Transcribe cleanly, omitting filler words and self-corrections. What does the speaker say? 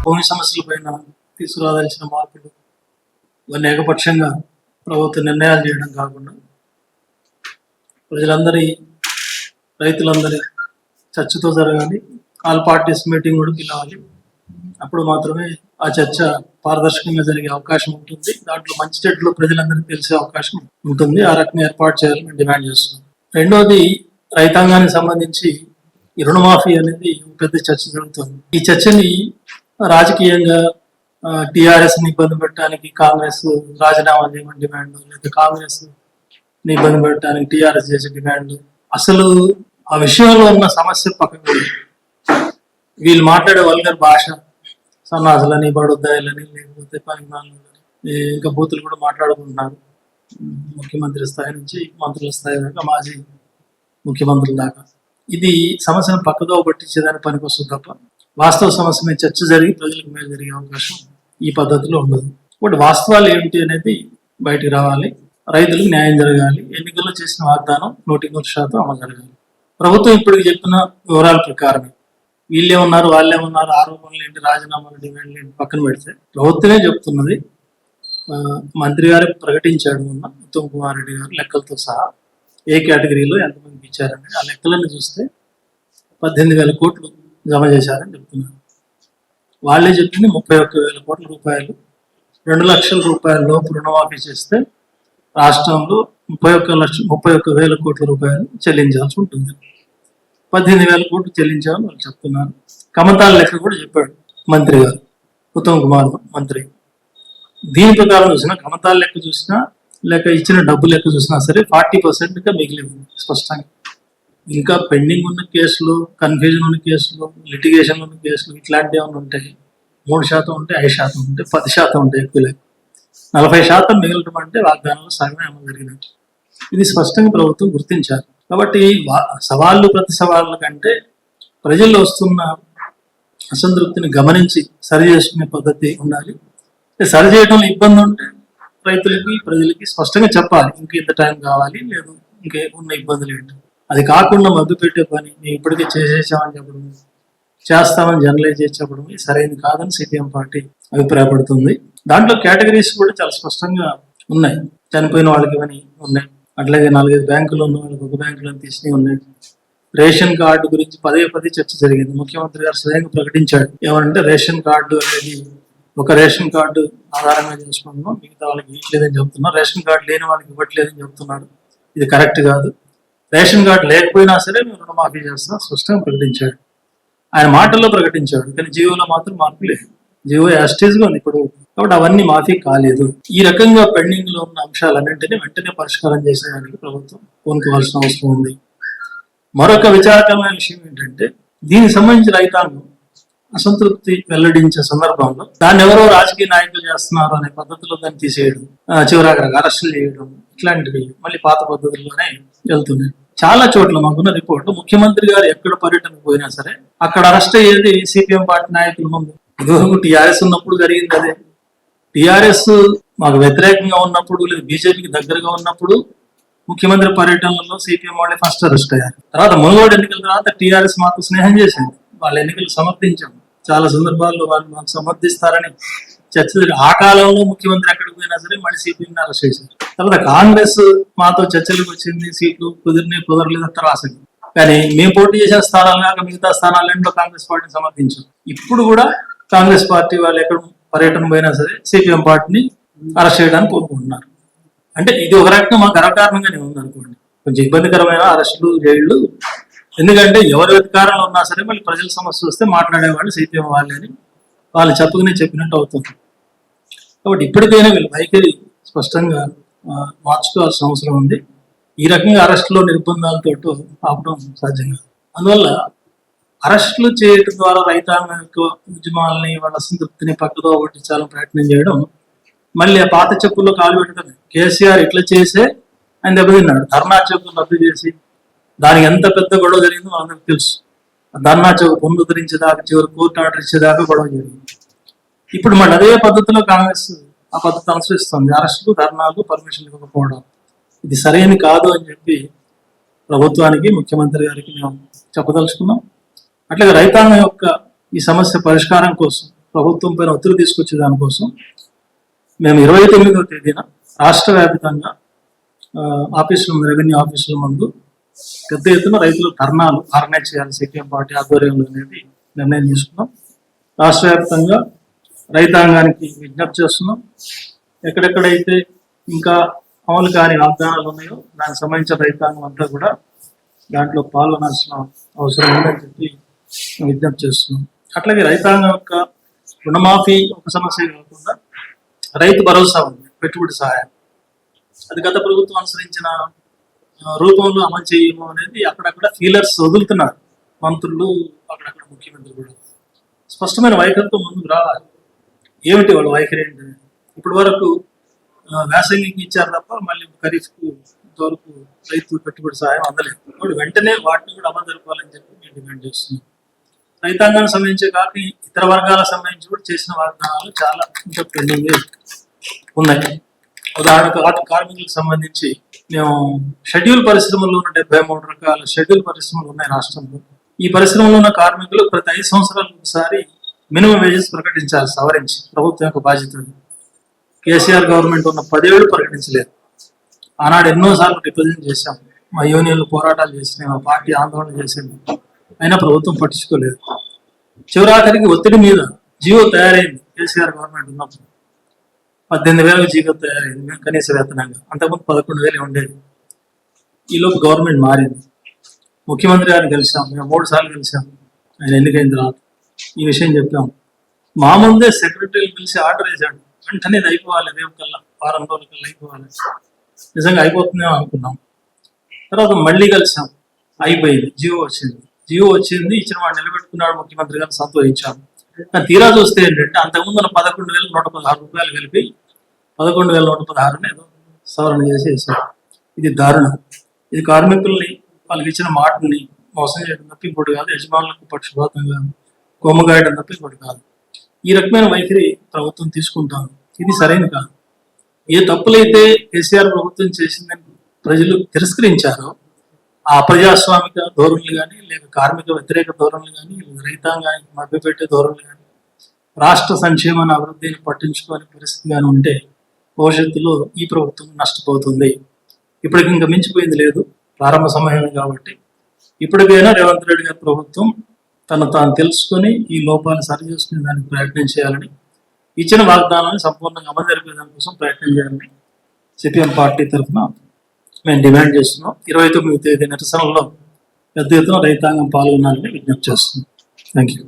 భూమి సమస్యల పైన తీసుకురావాల్సిన మార్పులు ఇవన్నీ ఏకపక్షంగా ప్రభుత్వ నిర్ణయాలు చేయడం కాకుండా ప్రజలందరి రైతులందరి చర్చతో జరగాలి. ఆల్ పార్టీస్ మీటింగ్ కూడా పిలవాలి. అప్పుడు మాత్రమే ఆ చర్చ పారదర్శకంగా జరిగే అవకాశం ఉంటుంది. దాంట్లో మంచి చెడ్డలు ప్రజలందరికీ తెలిసే అవకాశం ఉంటుంది. ఆ రకంగా ఏర్పాటు చేయాలని మేము డిమాండ్ చేస్తున్నాం. రెండోది, రైతాంగానికి సంబంధించి ఈ రుణమాఫీ అనేది పెద్ద చర్చ జరుగుతుంది. ఈ చర్చని రాజకీయంగా టిఆర్ఎస్ ని ఇబ్బంది పెట్టడానికి కాంగ్రెస్ రాజీనామా చేయమని డిమాండ్, లేదా కాంగ్రెస్ ని ఇబ్బంది పెట్టడానికి టిఆర్ఎస్ చేసే డిమాండ్, అసలు ఆ విషయంలో ఉన్న సమస్య పక్కకు వీళ్ళు మాట్లాడే వల్గర్ భాష, సన్నాసులని, బడుద్దాయిలని, లేకపోతే పనిమాలని, ఇంకా బూతులు కూడా మాట్లాడుకుంటున్నారు. ముఖ్యమంత్రి స్థాయి నుంచి మంత్రుల స్థాయి దాకా, మాజీ ముఖ్యమంత్రుల దాకా. ఇది సమస్యను పక్కదో పట్టించేదానికి పనికొస్తుంది తప్ప వాస్తవ సమస్య మీద చర్చ జరిగి ప్రజలకు మేలు జరిగే అవకాశం ఈ పద్ధతిలో ఉండదు. కాబట్టి వాస్తవాలు ఏమిటి అనేది బయటికి రావాలి. రైతులకు న్యాయం జరగాలి. ఎన్నికల్లో చేసిన వాగ్దానం 100% అమలు జరగాలి. ప్రభుత్వం ఇప్పటికి చెప్పిన వివరాల ప్రకారమే వీళ్ళేమన్నారు, వాళ్ళేమన్నారు, ఆరోపణలు ఏంటి, రాజీనామాలు, డిమాండ్లు ఏంటి పక్కన పెడితే ప్రభుత్వమే చెప్తున్నది. మంత్రి గారే ప్రకటించాడు మొన్న, ఉత్తమ్ కుమార్ రెడ్డి గారు లెక్కలతో సహా ఏ కేటగిరీలో ఎంతమందికి ఇచ్చారని. ఆ లెక్కలను చూస్తే 18,000 కోట్లు జమ చేశారని చెప్తున్నారు. వాళ్ళే చెప్పింది 31,000 కోట్ల రూపాయలు. 2 లక్షల రూపాయల లోపు రుణమాఫీ చేస్తే రాష్ట్రంలో 31,000 కోట్ల రూపాయలు చెల్లించాల్సి ఉంటుంది. 18,000 కోట్లు చెల్లించాలని వాళ్ళు చెప్తున్నారు. కమతాల లెక్క కూడా చెప్పాడు మంత్రి గారు, ఉత్తమ్ కుమార్ మంత్రి. దీని ప్రకారం చూసినా, కమతాల లెక్క చూసినా, లేక ఇచ్చిన డబ్బు లెక్క చూసినా సరే 40%గా మిగిలి ఉంది స్పష్టంగా. ఇంకా పెండింగ్ ఉన్న కేసులు, కన్ఫ్యూజన్ ఉన్న కేసులు, లిటిగేషన్ ఉన్న కేసులు ఇట్లాంటివి ఏమైనా ఉంటాయి. 3% ఉంటాయి, 5% ఉంటాయి, 10% ఉంటాయి. ఎక్కువ లేక 40% మిగలటం అంటే వాగ్దానంలో సగమే అమలు జరిగినట్టు. ఇది స్పష్టంగా ప్రభుత్వం గుర్తించారు. కాబట్టి సవాళ్ళు ప్రతి సవాళ్ళ కంటే ప్రజల్లో వస్తున్న అసంతృప్తిని గమనించి సరి చేసుకునే పద్ధతి ఉండాలి. సరి చేయడంలో ఇబ్బంది ఉంటే రైతులకి, ప్రజలకి స్పష్టంగా చెప్పాలి. ఇంక ఇంత టైం కావాలి, లేదు ఇంకే ఉన్న ఇబ్బందులు ఏంటి. అది కాకుండా మభ్య పెట్టే పని, మేము ఇప్పటికే చేసేసామని చెప్పడం, చేస్తామని జనరలైజ్ చేసి చెప్పడం సరైనది కాదని సిపిఎం పార్టీ అభిప్రాయపడుతుంది. దాంట్లో కేటగిరీస్ కూడా చాలా స్పష్టంగా ఉన్నాయి. చనిపోయిన వాళ్ళకి ఇవన్నీ ఉన్నాయి. అట్లాగే 4-5 బ్యాంకులు ఉన్న వాళ్ళకి ఒక బ్యాంకులో తీసుకుని ఉన్నాయి. రేషన్ కార్డు గురించి పదే చర్చ జరిగింది. ముఖ్యమంత్రి గారు స్వయంగా ప్రకటించాడు. ఏమంటే రేషన్ కార్డు అనేది ఒక రేషన్ కార్డు ఆధారంగా చేసుకుంటున్నాం, మిగతా వాళ్ళకి ఇవ్వట్లేదని చెప్తున్నారు. రేషన్ కార్డు లేని వాళ్ళకి ఇవ్వట్లేదని చెప్తున్నాడు. ఇది కరెక్ట్ కాదు. రేషన్ కార్డు లేకపోయినా సరే మేము రుణమాఫీ చేస్తాం స్పష్టంగా ప్రకటించాడు. ఆయన మాటల్లో ప్రకటించాడు, కానీ జీవోలో మాత్రం మార్పు లేదు. జీవో యాస్టేజ్ గా ఉంది ఇప్పుడు. కాబట్టి అవన్నీ మాఫీ కాలేదు. ఈ రకంగా పెండింగ్ లో ఉన్న అంశాలన్నింటినీ వెంటనే పరిష్కారం చేసేదానికి ప్రభుత్వం కోనుకోవాల్సిన అవసరం ఉంది. మరొక విచారకరమైన విషయం ఏంటంటే, దీనికి సంబంధించి రైతాంగం అసంతృప్తి వెల్లడించే సందర్భంలో దాన్ని ఎవరో రాజకీయ నాయకులు చేస్తున్నారు అనే పద్ధతిలో దాన్ని తీసేయడం, చివరికి అరెస్టులు చేయడం, ఇట్లాంటివి మళ్ళీ పాత పద్ధతుల్లోనే వెళ్తున్నాయి. చాలా చోట్ల మాకున్న రిపోర్టు, ముఖ్యమంత్రి గారు ఎక్కడ పర్యటనకు పోయినా సరే అక్కడ అరెస్ట్ అయ్యేది సిపిఎం పార్టీ నాయకుల ముందు. ఇదివరకు టీఆర్ఎస్ ఉన్నప్పుడు జరిగింది అదే. టీఆర్ఎస్ మాకు వ్యతిరేకంగా ఉన్నప్పుడు, లేదా బీజేపీకి దగ్గరగా ఉన్నప్పుడు ముఖ్యమంత్రి పర్యటనలో సిపిఎం వాళ్ళే ఫస్ట్ అరెస్ట్ అయ్యారు. తర్వాత మునుగోడు ఎన్నికల తర్వాత టీఆర్ఎస్ మాకు స్నేహం చేసింది. వాళ్ళ ఎన్నికలు సమర్థించాం. చాలా సందర్భాల్లో వాళ్ళు మాకు సమర్థిస్తారని చర్చ. ఆ కాలంలో ముఖ్యమంత్రి ఎక్కడికి పోయినా సరే మళ్ళీ సిపిఎం అరెస్ట్ చేశారు. తర్వాత కాంగ్రెస్ మాతో చర్చలకు వచ్చింది, సీట్లు కుదరలేదు తర్వాత. కానీ మేము పోటీ చేసిన స్థానాలు కాక మిగతా స్థానాలన్నింటిలో కాంగ్రెస్ పార్టీని సమర్థించాం. ఇప్పుడు కూడా కాంగ్రెస్ పార్టీ వాళ్ళు ఎక్కడ పర్యటన పోయినా సరే సిపిఎం పార్టీని అరెస్ట్ చేయడానికి కోరుకుంటున్నారు. అంటే ఇది ఒక రకంగా మాకు గర్వకారణంగానే ఉంది అనుకోండి. కొంచెం ఇబ్బందికరమైన అరెస్టులు, జైళ్లు. ఎందుకంటే ఎవరి అధికారంలో ఉన్నా సరే మళ్ళీ ప్రజల సమస్య వస్తే మాట్లాడేవాళ్ళు సిపిఎం వాళ్ళే అని వాళ్ళు చెప్పినట్టు అవుతుంది. కాబట్టి ఇప్పటికైనా వీళ్ళు వైఖరి స్పష్టంగా మార్చుకోవాల్సిన అవసరం ఉంది. ఈ రకంగా అరెస్టులో నిర్బంధాలతో ఆపడం సాధ్యం కాదు. అందువల్ల అరెస్టులు చేయడం ద్వారా రైతాంగం యొక్క ఉద్యమాలని, వాళ్ళ అసంతృప్తిని పక్కదో పట్టించాలని ప్రయత్నం చేయడం మళ్ళీ ఆ పాత చెప్పుల్లో కాలు పెట్టడమే. కేసీఆర్ ఇట్లా చేసే ఆయన దెబ్బతిన్నాడు. ధర్నా చెప్పులు రద్దు చేసి దానికి ఎంత పెద్ద గొడవ జరిగిందో అందరికి తెలుసు. ధర్నా చౌక్ పునరుద్ధరించేదాకా, చివరి కోర్టు ఆర్డర్ ఇచ్చేదాకా గొడవ జరిగింది. ఇప్పుడు మళ్ళీ అదే పద్ధతిలో కాంగ్రెస్ ఆ పద్ధతి అనుసరిస్తుంది. అరెస్టులు, ధర్నాలు, పర్మిషన్ ఇవ్వకపోవడం ఇది సరైన కాదు అని చెప్పి ప్రభుత్వానికి, ముఖ్యమంత్రి గారికి మేము చెప్పదలుచుకున్నాం. అట్లాగే రైతాంగం యొక్క ఈ సమస్య పరిష్కారం కోసం ప్రభుత్వం పైన ఒత్తిడి తీసుకొచ్చే దానికోసం మేము 29వ తేదీన రాష్ట్ర వ్యాప్తంగా ఆఫీసుల ముందు, రెవెన్యూ ఆఫీసుల ముందు పెద్ద ఎత్తున రైతులు ధర్నాలు ఆర్గనైజ్ చేయాలి సిపిఎం పార్టీ ఆధ్వర్యంలో అనేది నిర్ణయం తీసుకున్నాం. రాష్ట్ర వ్యాప్తంగా రైతాంగానికి విజ్ఞప్తి చేస్తున్నాం. ఎక్కడెక్కడైతే ఇంకా అమలు కాని వాగ్దానాలు ఉన్నాయో దానికి సంబంధించిన రైతాంగం అంతా కూడా దాంట్లో పాల్గొనాల్సిన అవసరం ఉందని చెప్పి విజ్ఞప్తి చేస్తున్నాం. అట్లాగే రైతాంగం యొక్క రుణమాఫీ ఒక సమస్య కాకుండా రైతు భరోసా ఉంది, పెట్టుబడి సహాయం, అది గత ప్రభుత్వం అనుసరించిన రూపంలో అమలు చేయము అనేది అక్కడక్కడ ఫీలర్స్ వదులుతున్నారు మంత్రులు, అక్కడక్కడ ముఖ్యమంత్రి కూడా. స్పష్టమైన వైఖరితో ముందుకు రావాలి. ఏమిటి వాళ్ళ వైఖరి ఏంటి? ఇప్పటి వరకు వేసంగికి ఇచ్చారు తప్ప మళ్ళీ ఖరీఫ్కు ఇంతవరకు రైతు పెట్టుబడి సహాయం అందలేదు. ఇప్పుడు వెంటనే వాటిని కూడా అమలు జరపాలని చెప్పి మేము డిమాండ్ చేస్తున్నాం. రైతాంగానికి సంబంధించి కాక ఇతర వర్గాలకు సంబంధించి కూడా చేసిన వాగ్దానాలు చాలా ఇంకా పెండింగ్ ఉన్నాయి. ఉదాహరణకు ఆట కార్మికులకు సంబంధించి మేము షెడ్యూల్ పరిశ్రమల్లో ఉన్న 73 రకాల షెడ్యూల్ పరిశ్రమలు ఉన్నాయి రాష్ట్రంలో. ఈ పరిశ్రమలో ఉన్న కార్మికులు ప్రతి 5 సంవత్సరాలకు ఒకసారి మినిమం వేజెస్ ప్రకటించాలి, సవరించి. ప్రభుత్వం యొక్క బాధ్యత. కేసీఆర్ గవర్నమెంట్ ఉన్న 10 ఏళ్ళు ప్రకటించలేదు. ఆనాడు ఎన్నోసార్లు రిప్రజెంట్ చేశాం, మా యూనియన్లు పోరాటాలు చేసినాయి, మా పార్టీ ఆందోళన చేసింది, అయినా ప్రభుత్వం పట్టించుకోలేదు. చివరాఖరికి ఒత్తిడి మీద జీవో తయారైంది. కేసీఆర్ గవర్నమెంట్ ఉన్నప్పుడు 18,000 జీవో తయారైంది కనీస వేతనంగా. అంతకుముందు 11,000 ఉండేది. ఈలోపు గవర్నమెంట్ మారింది. ముఖ్యమంత్రి గారిని కలిసాం, మేము 3 సార్లు కలిసాం. ఆయన ఎన్నికైన తర్వాత ఈ విషయం చెప్పాం. మా ముందే సెక్రటరీలు పిలిచి ఆర్డర్ వేసాడు, వెంటనే ఇది అయిపోవాలి, రేపు కల్లా, వారం రోజుల కల్లా అయిపోవాలి. నిజంగా అయిపోతుందేమో అనుకున్నాం. తర్వాత మళ్ళీ కలిసాం, అయిపోయింది. జియో వచ్చింది, ఇచ్చిన వాడు నిలబెట్టుకున్నాడు, ముఖ్యమంత్రి గారిని సంతోషించాం. కానీ తీరా చూస్తే ఏంటంటే అంతకుముందు 11,116 రూపాయలు కలిపి 11,116 ఏదో సవరణ చేసి వేశారు. ఇది దారుణం. ఇది కార్మికుల్ని వాళ్ళకి ఇచ్చిన మాటని మోసం చేయడం తప్ప ఇంకోటి కాదు. యజమానులకు పక్షపాతంగా కొమ్మగాయడం తప్ప ఇంకోటి కాదు. ఈ రకమైన వైఖరి ప్రభుత్వం తీసుకుంటాను. ఇది సరైన కాదు. ఏ తప్పులైతే కేసీఆర్ ప్రభుత్వం చేసిందని ప్రజలు తిరస్కరించారో ఆ ప్రజాస్వామిక ధోరణులు కానీ, లేక కార్మిక వ్యతిరేక ధోరణులు కానీ, రైతాంగానికి మభ్యపెట్టే ధోరణులు కానీ, రాష్ట్ర సంక్షేమాన్ని అభివృద్ధిని పట్టించుకోని పరిస్థితి కానీ ఉంటే భవిష్యత్తులో ఈ ప్రభుత్వం నష్టపోతుంది. ఇప్పటికి ఇంకా మించిపోయింది లేదు, ప్రారంభ సమయమే కాబట్టి ఇప్పటికైనా రేవంత్ రెడ్డి గారి ప్రభుత్వం తాను తెలుసుకొని ఈ లోపాలను సరి చేసుకునే దానికి ప్రయత్నం చేయాలని, ఇచ్చిన వాగ్దానాన్ని సంపూర్ణంగా అమలు జరిపే దానికోసం ప్రయత్నం చేయాలని సిపిఎం పార్టీ తరఫున మేము డిమాండ్ చేస్తున్నాం. 29వ తేదీ నిరసనలో పెద్ద ఎత్తున రైతాంగం పాల్గొనాలని విజ్ఞప్తి చేస్తున్నాం. Thank you.